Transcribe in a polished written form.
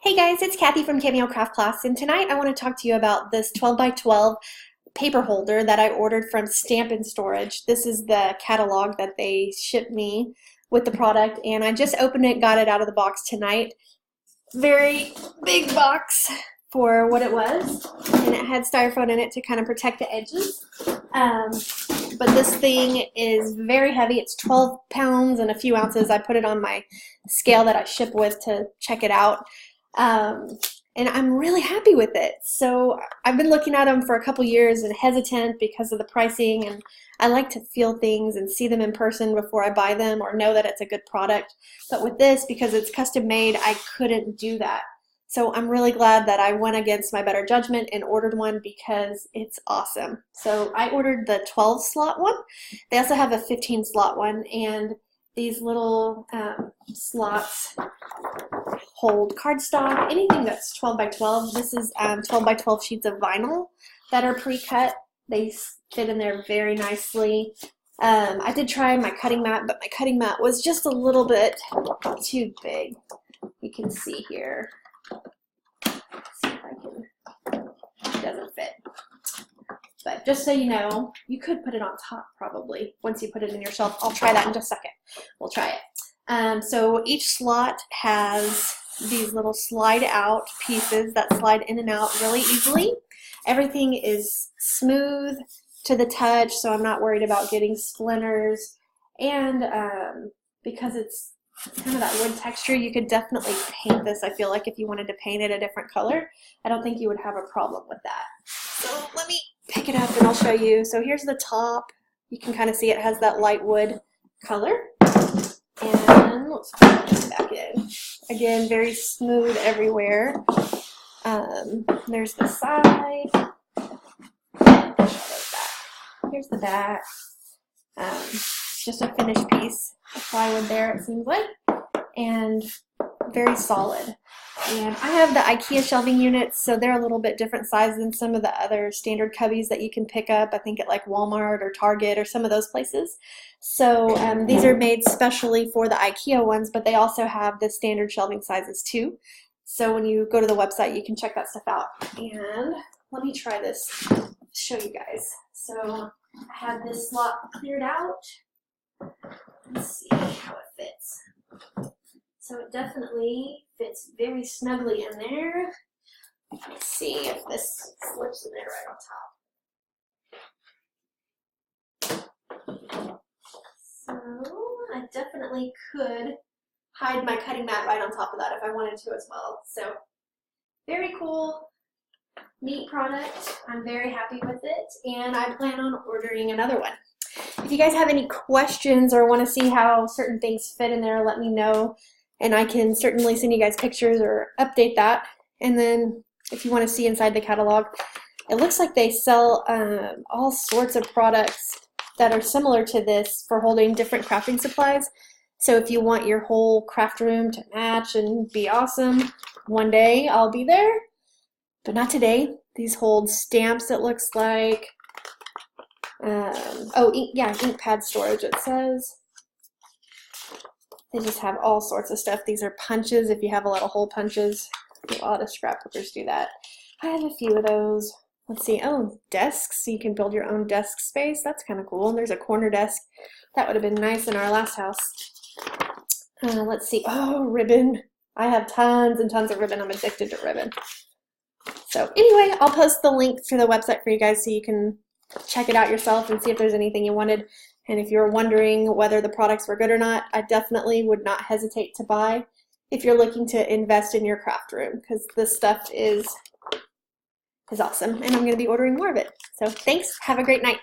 Hey guys, it's Kathy from Cameo Craft Class, and tonight I want to talk to you about this 12 by 12 paper holder that I ordered from Stamp and Storage. This is the catalog that they shipped me with the product, and I just opened it, got it out of the box tonight. Very big box for what it was, and it had styrofoam in it to kind of protect the edges. But this thing is very heavy. It's 12 pounds and a few ounces. I put it on my scale that I ship with to check it out. And I'm really happy with it. So I've been looking at them for a couple years and hesitant because of the pricing, and I like to feel things and see them in person before I buy them or know that it's a good product. But with this, because it's custom made, I couldn't do that. So I'm really glad that I went against my better judgment and ordered one because it's awesome. So I ordered the 12 slot one. They also have a 15 slot one, and these little slots hold cardstock, anything that's 12 by 12. This is 12 by 12 sheets of vinyl that are pre-cut. They fit in there very nicely. I did try my cutting mat, but my cutting mat was just a little bit too big. You can see here. Let's see if I can, it doesn't fit. But just so you know, you could put it on top probably once you put it in your shelf. I'll try that in just a second. We'll try it. So each slot has these little slide out pieces that slide in and out really easily. Everything is smooth to the touch, so I'm not worried about getting splinters. And because it's kind of that wood texture, you could definitely paint this. I feel like if you wanted to paint it a different color, I don't think you would have a problem with that. So let me pick it up and I'll show you. So here's the top. You can kind of see it has that light wood color. And let's put it back in. Again, very smooth everywhere. There's the side. Here's the back. It's just a finished piece of plywood there, it seems like, and very solid. And I have the Ikea shelving units, so they're a little bit different size than some of the other standard cubbies that you can pick up, I think at like Walmart or Target or some of those places. So these are made specially for the Ikea ones, but they also have the standard shelving sizes too. So when you go to the website, you can check that stuff out. And let me try this, show you guys. So I have this slot cleared out. Let's see how it fits. So it definitely fits very snugly in there. Let's see if this slips in there right on top. So I definitely could hide my cutting mat right on top of that if I wanted to as well. So very cool, neat product. I'm very happy with it, and I plan on ordering another one. If you guys have any questions or want to see how certain things fit in there, let me know. And I can certainly send you guys pictures or update that. And then if you want to see inside the catalog, it looks like they sell all sorts of products that are similar to this for holding different crafting supplies. So if you want your whole craft room to match and be awesome, one day I'll be there, but not today. These hold stamps, it looks like. Ink pad storage, it says. They just have all sorts of stuff. These are punches if you have a lot of hole punches. A lot of scrapbookers do that. I have a few of those. Let's see. Oh, desks. So you can build your own desk space. That's kind of cool. And there's a corner desk. That would have been nice in our last house. Let's see. Oh, ribbon. I have tons and tons of ribbon. I'm addicted to ribbon. So anyway, I'll post the link to the website for you guys so you can check it out yourself and see if there's anything you wanted. And if you're wondering whether the products were good or not, I definitely would not hesitate to buy if you're looking to invest in your craft room, because this stuff is awesome, and I'm going to be ordering more of it. So thanks. Have a great night.